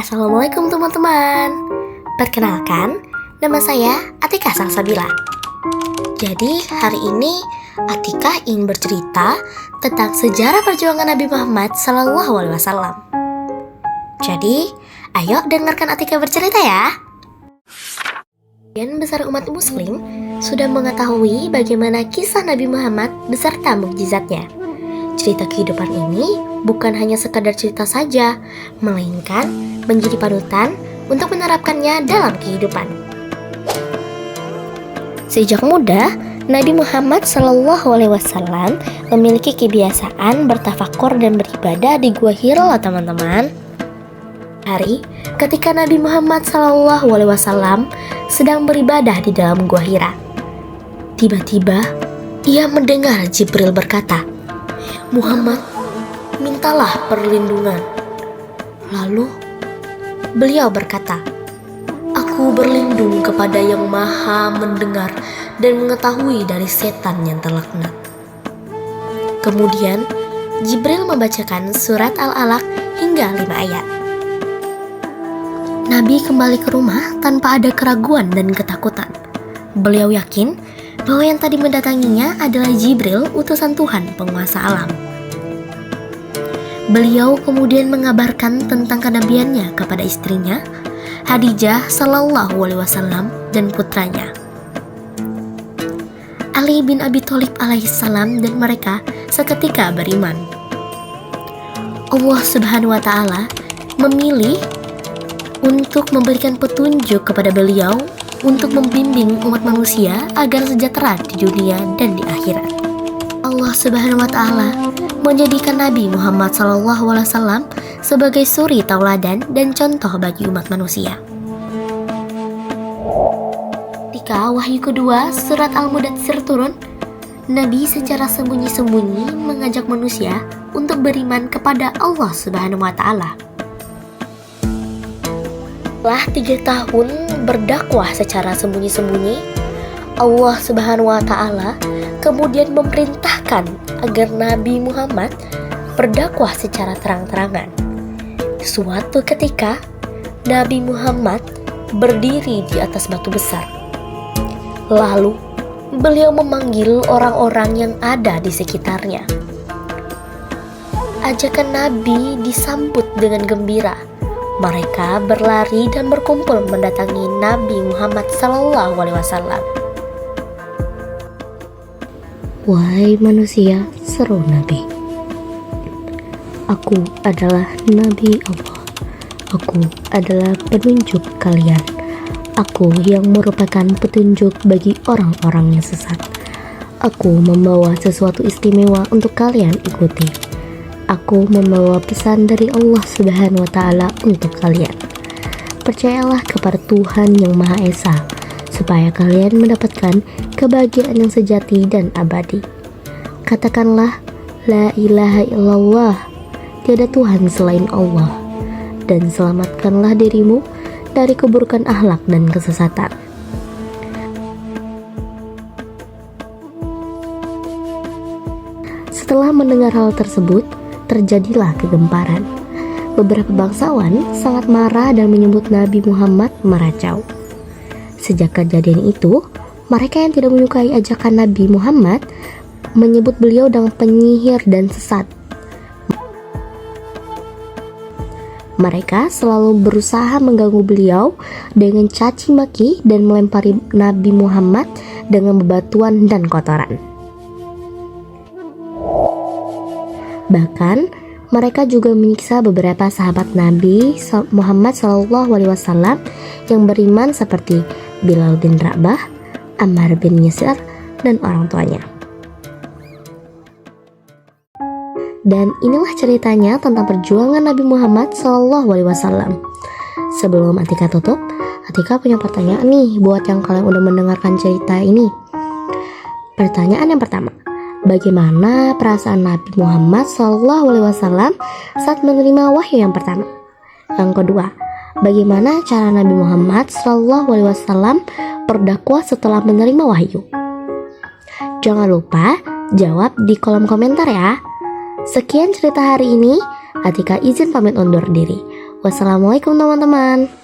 Assalamualaikum teman-teman. Perkenalkan, nama saya Atika Salsabila. Jadi hari ini Atika ingin bercerita tentang sejarah perjuangan Nabi Muhammad SAW. Jadi, ayo dengarkan Atika bercerita ya. Sebagian besar umat muslim sudah mengetahui bagaimana kisah Nabi Muhammad beserta mukjizatnya. Cerita kehidupan ini bukan hanya sekadar cerita saja, melainkan menjadi panutan untuk menerapkannya dalam kehidupan. Sejak muda, Nabi Muhammad SAW memiliki kebiasaan bertafakur dan beribadah di Gua Hira, teman-teman. Hari ketika Nabi Muhammad SAW sedang beribadah di dalam Gua Hira, tiba-tiba ia mendengar Jibril berkata, "Muhammad, mintalah perlindungan." Lalu beliau berkata, "Aku berlindung kepada yang maha mendengar dan mengetahui dari setan yang terlaknat." Kemudian Jibril membacakan surat Al-Alaq hingga 5 ayat. Nabi kembali ke rumah tanpa ada keraguan dan ketakutan. Beliau yakin bahwa yang tadi mendatanginya adalah Jibril, utusan Tuhan penguasa alam. Beliau kemudian mengabarkan tentang kenabiannya kepada istrinya, Khadijah SAW, dan putranya, Ali bin Abi Thalib alaihissalam, dan mereka seketika beriman. Allah Subhanahu wa Ta'ala memilih untuk memberikan petunjuk kepada beliau untuk membimbing umat manusia agar sejahtera di dunia dan di akhirat. Allah Subhanahu wa Ta'ala menjadikan Nabi Muhammad SAW sebagai suri tauladan dan contoh bagi umat manusia. Ketika wahyu kedua surat Al-Mudatsir turun, Nabi secara sembunyi-sembunyi mengajak manusia untuk beriman kepada Allah Subhanahu wa Ta'ala. Setelah 3 tahun berdakwah secara sembunyi-sembunyi, Allah Subhanahu wa Ta'ala kemudian memerintahkan agar Nabi Muhammad berdakwah secara terang-terangan. Suatu ketika, Nabi Muhammad berdiri di atas batu besar. Lalu, beliau memanggil orang-orang yang ada di sekitarnya. Ajakan Nabi disambut dengan gembira. Mereka berlari dan berkumpul mendatangi Nabi Muhammad SAW. "Wahai manusia," seru Nabi, "aku adalah Nabi Allah. Aku adalah penunjuk kalian. Aku yang merupakan petunjuk bagi orang-orang yang sesat. Aku membawa sesuatu istimewa untuk kalian ikuti. Aku membawa pesan dari Allah Subhanahu wa Ta'ala untuk kalian. Percayalah kepada Tuhan yang Maha Esa, supaya kalian mendapatkan kebahagiaan yang sejati dan abadi. Katakanlah, La ilaha illallah, tiada Tuhan selain Allah, dan selamatkanlah dirimu dari keburukan akhlak dan kesesatan." Setelah mendengar hal tersebut, terjadilah kegemparan. Beberapa bangsawan sangat marah dan menyebut Nabi Muhammad meracau. Sejak kejadian itu, mereka yang tidak menyukai ajakan Nabi Muhammad menyebut beliau dengan penyihir dan sesat. Mereka selalu berusaha mengganggu beliau dengan caci maki dan melempari Nabi Muhammad dengan bebatuan dan kotoran. Bahkan mereka juga menyiksa beberapa sahabat Nabi Muhammad SAW yang beriman seperti Bilal bin Rabah, Ammar bin Yasir, dan orang tuanya. Dan inilah ceritanya tentang perjuangan Nabi Muhammad SAW. Sebelum Atika tutup, Atika punya pertanyaan nih buat yang kalian udah mendengarkan cerita ini. Pertanyaan yang pertama, bagaimana perasaan Nabi Muhammad SAW saat menerima wahyu yang pertama? Yang kedua, bagaimana cara Nabi Muhammad SAW berdakwah setelah menerima wahyu? Jangan lupa jawab di kolom komentar ya. Sekian cerita hari ini, Atika izin pamit undur diri. Wassalamualaikum teman-teman.